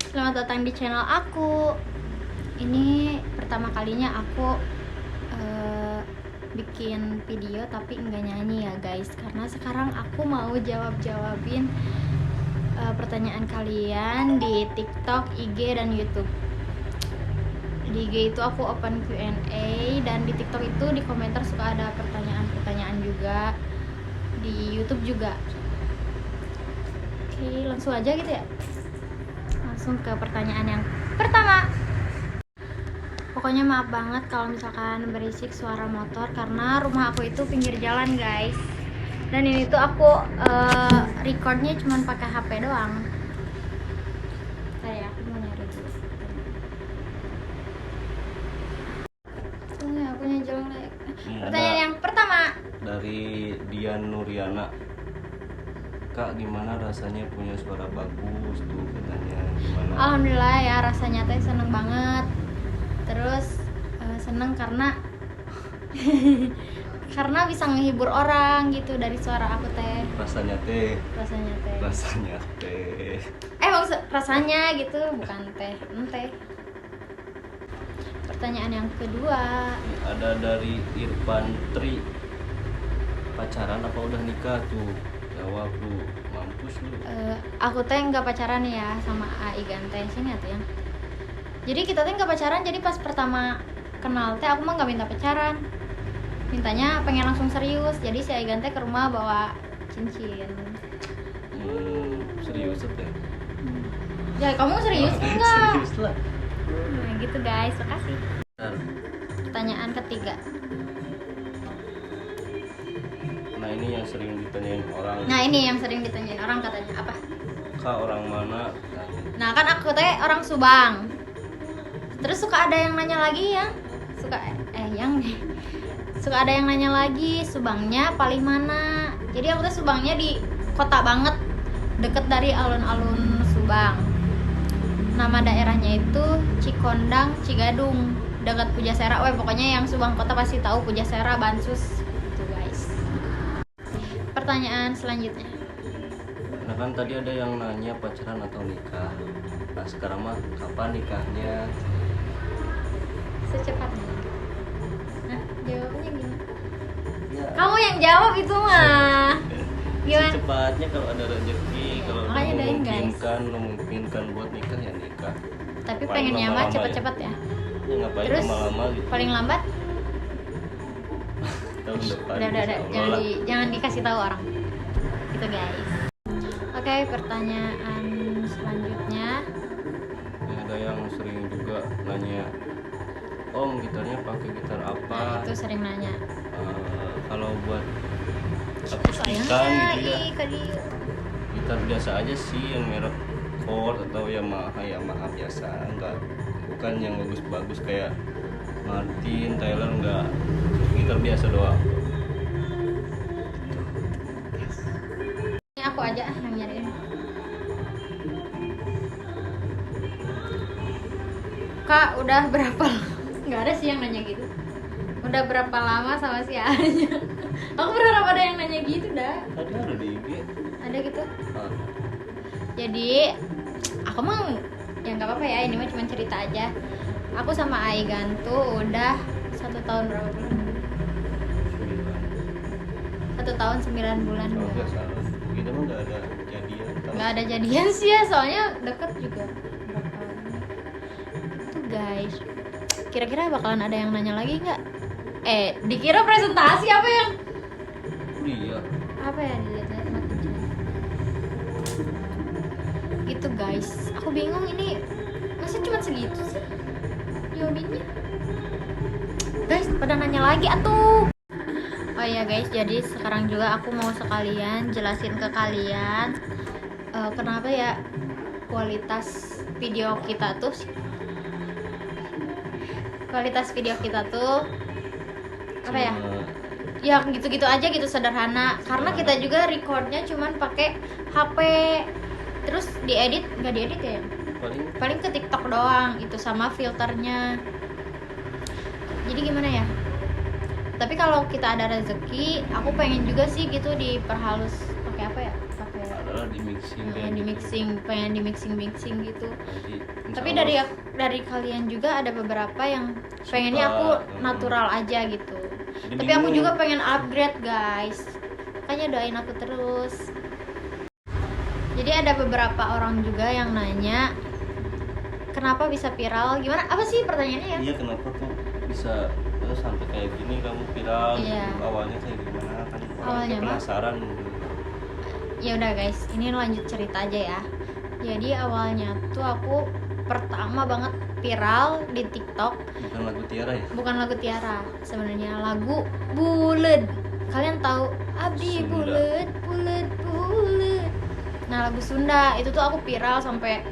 Selamat datang di channel aku. Ini pertama kalinya aku bikin video tapi enggak nyanyi ya guys, karena sekarang aku mau jawabin pertanyaan kalian di TikTok, IG, dan YouTube. Di IG itu aku open Q&A, dan di TikTok itu di komentar suka ada pertanyaan-pertanyaan juga. Di YouTube juga. Oke, langsung aja gitu ya. Langsung ke pertanyaan yang pertama. Pokoknya maaf banget kalau misalkan berisik suara motor, karena rumah aku itu pinggir jalan guys. Dan ini tuh aku recordnya cuma pakai HP doang. Saya aku mau nyari dulu. Tunggu, aku jalan lagi. Pertanyaan yang pertama dari Dian Nuriana. Kak, gimana rasanya punya suara bagus tuh, katanya gimana? Alhamdulillah ya, rasanya teh seneng banget. Terus seneng karena karena bisa menghibur orang gitu dari suara aku teh. Rasanya teh Maksud rasanya gitu, bukan teh. Pertanyaan yang kedua, ada dari Irfan Tri. Pacaran apa udah nikah tuh? Jawab lu, mampus lu. aku teh nggak pacaran ya sama AI Ganteng sini atau yang. Jadi kita teh nggak pacaran, jadi pas pertama kenal teh aku mah nggak minta pacaran. Mintanya pengen langsung serius. Jadi si AI Ganteng ke rumah bawa cincin. Serius teh? Ya kamu serius enggak? Serius lah. Nah gitu guys, makasih. Bentar. Pertanyaan ketiga. Nah ini yang sering ditanyain orang. Nah ini yang sering ditanyain orang, katanya apa? Kak, orang mana? Nah kan aku teh orang Subang. Terus suka ada yang nanya lagi ya, suka ada yang nanya lagi, Subangnya paling mana? Jadi aku tuh Subangnya di kota banget, deket dari alun-alun Subang. Nama daerahnya itu Cikondang, Cigadung, dekat Pujasera. Pokoknya yang Subang kota pasti tahu Pujasera, Bansus gitu guys. Pertanyaan selanjutnya. Nah kan tadi ada yang nanya pacaran atau nikah. Nah sekarang mah kapan nikahnya? Secepatnya. Nah, jawabannya gimana? Ya, Kamu yang jawab itu mah. Gimana? secepatnya kalau ada rezeki, kalau makanya doain, guys. memungkinkan buat nikah ya nikah. Tapi Paling pengennya mah lama-lama cepet-cepet ya. Ya ngapain Terus lama-lama gitu. paling lambat Tahun depan. udah insya Allah jangan lah. jangan dikasih tahu orang. Gitu guys. Oke, pertanyaan selanjutnya. Ini ada yang sering juga nanya, Om gitarnya pakai gitar apa? Nah, itu sering nanya. Kalau buat akustikan gitu ya, gitar biasa aja sih, yang merek Ford atau Yamaha biasa, bukan yang bagus-bagus kayak Martin, Taylor, enggak, gitar biasa doang. Ini aku aja yang nyariin. Kak, udah berapa? Nggak ada sih yang nanya gitu. Udah berapa lama sama si Anya? Aku berharap ada yang nanya gitu dah. Tadi ada di IG. Ada gitu. Ah, Jadi aku mah ya nggak apa-apa ya, ini mah cuma cerita aja. Aku sama Aigan tuh udah 1 tahun berapa bulan? 1 tahun 9 bulan. kalau nggak salah, kita mah nggak ada jadian. Nggak ada jadian sih ya, soalnya deket juga. Berapa ini? Itu guys. Kira-kira bakalan ada yang nanya lagi nggak? Dikira presentasi apa yang? Iya. Apa ya, dilihat gitu guys. Aku bingung ini masa cuma segitu sih jawabinnya. Guys, pada nanya lagi atuh. Oh ya guys, jadi sekarang juga aku mau sekalian jelasin ke kalian kenapa ya kualitas video kita tuh apa ya? Ya gitu-gitu aja gitu, sederhana. Karena kita juga recordnya cuman pakai HP, terus diedit nggak diedit ya? Paling ke TikTok doang itu, sama filternya. Jadi gimana ya? Tapi kalau kita ada rezeki, aku pengen juga sih gitu diperhalus pakai apa ya? Pakai adalah di mixing di gitu. mixing, pengen di mixing gitu. Nanti insya Tapi Allah dari kalian juga ada beberapa yang pengennya aku natural aja gitu. Jadi Tapi aku bingung. juga pengen upgrade guys, makanya doain aku terus. Jadi ada beberapa orang juga yang nanya kenapa bisa viral, gimana, apa sih pertanyaannya ya? Iya, kenapa tuh bisa sampai kayak gini kamu viral Iya. gitu. Awalnya kayak gimana kan orang Awalnya tuh mah? penasaran gitu. Ya udah guys, ini lanjut cerita aja ya. Jadi awalnya tuh aku pertama banget viral di TikTok Bukan lagu Tiara ya? bukan lagu Tiara, sebenarnya lagu Bulet. Kalian tahu Abdi Sunda. Bulet, Bulet, Bulet. Nah, lagu Sunda itu tuh aku viral sampai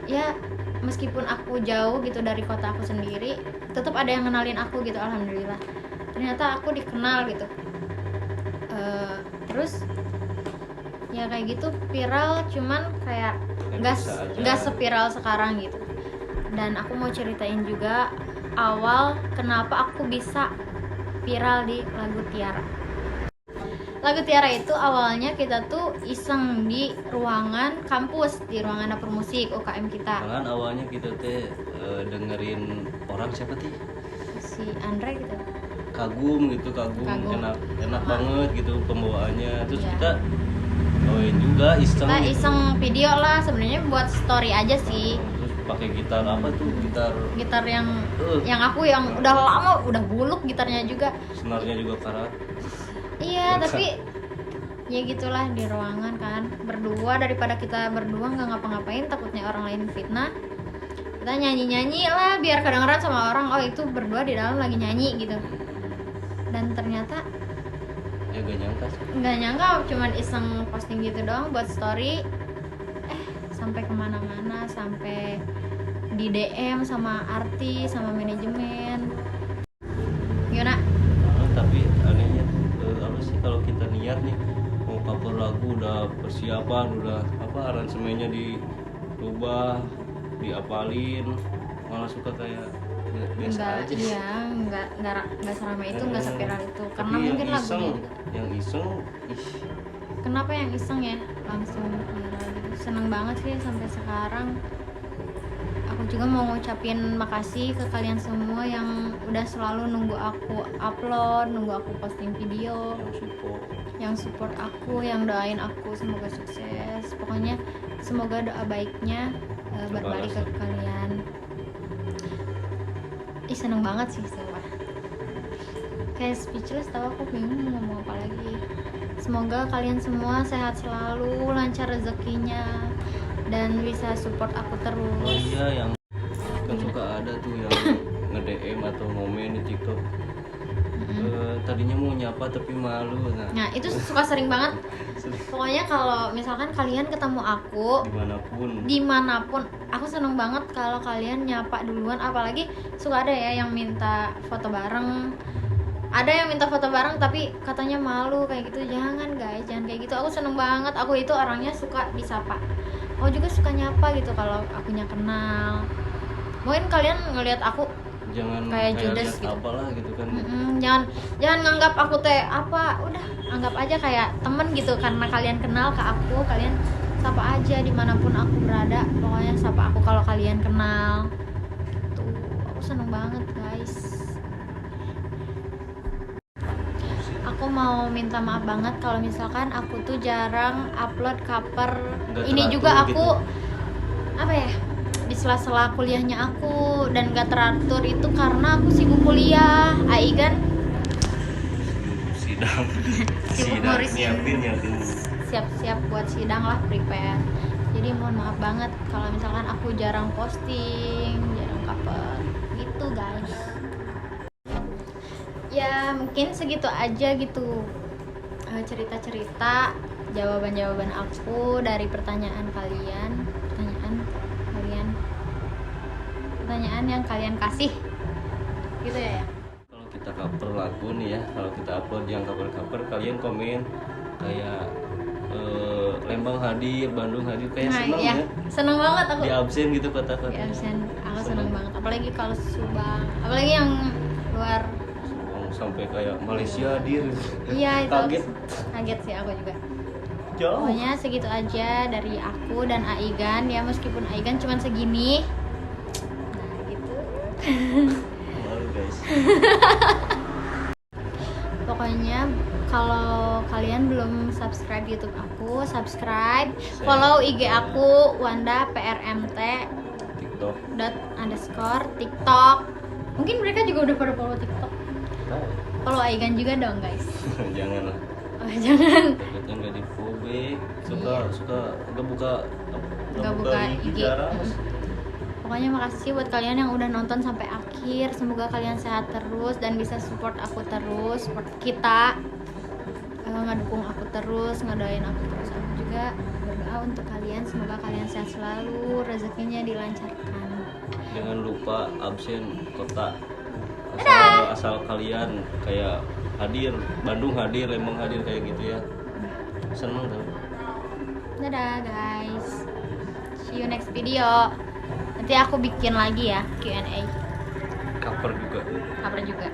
ya meskipun aku jauh gitu dari kota aku sendiri, tetap ada yang kenalin aku gitu, alhamdulillah. Ternyata aku dikenal gitu. Terus ya kayak gitu viral, cuman kayak biasa aja. nggak seviral sekarang gitu. Dan aku mau ceritain juga awal kenapa aku bisa viral di lagu Tiara. Lagu Tiara itu awalnya kita tuh iseng di ruangan kampus, di ruangan dapur musik UKM kita. Malahan awalnya kita teh dengerin orang siapa sih? Si Andre gitu. Kagum. Kagum. Enak banget gitu pembawaannya. Terus Iya. kita bawain juga iseng. Kita gitu. iseng video lah, sebenarnya buat story aja sih. Terus pakai gitar apa tuh? Gitar yang Uh. yang udah lama, udah buluk gitarnya juga. Senarnya juga karat. Iya, Biasa. tapi ya gitulah, di ruangan kan berdua, daripada kita berdua nggak ngapa-ngapain takutnya orang lain fitnah, kita nyanyi lah biar kedengeran sama orang, oh itu berdua di dalam lagi nyanyi gitu. Dan ternyata Ya gak nyangka sih. nggak nyangka, cuman iseng posting gitu doang buat story, sampai kemana-mana, sampai di DM sama artis, sama manajemen. Gimana? Tapi anehnya apa sih kalau kita niat nih mau cover lagu, udah persiapan, udah aransemennya dirubah, diapalin, malah suka kayak biasa aja. Iya, nggak seramai itu, nggak seviral itu, karena Tapi mungkin lagunya juga. yang iseng Kenapa yang iseng ya langsung viral gitu. Seneng banget sih sampai sekarang. Aku juga mau ngucapin makasih ke kalian semua yang udah selalu nunggu aku upload, nunggu aku posting video, yang support aku, yang doain aku semoga sukses. Pokoknya semoga doa baiknya berbalik ke kalian. Seneng banget sih sumpah. Kayak speechless, tau, aku bingung mau ngomong apa lagi. Semoga kalian semua sehat selalu, lancar rezekinya, dan bisa support aku terus. Oh iya, yang kan suka ada tuh yang nge-DM atau ngomen di TikTok. Tadinya mau nyapa tapi malu. Nah, itu suka sering banget. Pokoknya kalau misalkan kalian ketemu aku dimanapun, aku seneng banget kalau kalian nyapa duluan. Apalagi suka ada ya yang minta foto bareng. Ada yang minta foto bareng tapi katanya malu kayak gitu. Jangan guys, jangan kayak gitu. Aku seneng banget. Aku itu orangnya suka disapa. Aku juga suka nyapa gitu kalau akunya kenal. Mungkin kalian ngelihat aku jangan kayak judes gitu, apalah gitu kan. Jangan nganggap aku teh apa, udah anggap aja kayak temen gitu. Karena kalian kenal ke aku, kalian sapa aja dimanapun aku berada. Pokoknya sapa aku kalau kalian kenal. Tuh, aku seneng banget guys. Aku mau minta maaf banget kalau misalkan aku tuh jarang upload cover. Ini juga aku gitu. Apa ya, di sela-sela kuliahnya aku, dan gak teratur itu karena aku sibuk kuliah. Ai kan sidang nyiapin siap-siap buat sidang lah, prepare. Jadi mohon maaf banget kalau misalkan aku jarang posting, jarang cover gitu guys. Ya mungkin segitu aja gitu, cerita-cerita, jawaban-jawaban aku dari pertanyaan yang kalian kasih gitu ya. Kalau kita cover lagu nih ya, kalau kita upload yang cover kalian komen kayak Lembang hadir, Bandung hadir, kayak seneng ya. Seneng banget aku di absen gitu kata-kata. Di absen aku seneng banget, apalagi kalau Subang, apalagi yang luar sampai kayak Malaysia hadir. Iya, itu kaget sih aku juga. Jauh. Pokoknya segitu aja dari aku dan Aigan ya, meskipun Aigan cuman segini. Nah gitu. Malu guys. Pokoknya kalau kalian belum subscribe YouTube aku, subscribe, follow IG aku Wanda PRMT TikTok. _TikTok. Mungkin mereka juga udah pada follow TikTok. Tahu. Follow Aigan juga dong guys. Jangan lah. Oh, jangan. Takutnya nggak di follow. Suka Iya. suka nggak buka IG. jarang. Pokoknya makasih buat kalian yang udah nonton sampai akhir. Semoga kalian sehat terus dan bisa support aku terus, support kita, ngedukung aku terus, ngedoain aku terus. Aku juga berdoa untuk kalian, semoga kalian sehat selalu, rezekinya dilancarkan. Jangan lupa absen kota Dadah. asal kalian, kayak hadir Bandung, hadir Lembang, hadir kayak gitu ya. Seneng tuh. Dadah guys, see you next video. Nanti aku bikin lagi ya Q&A, Cover juga. kabar juga.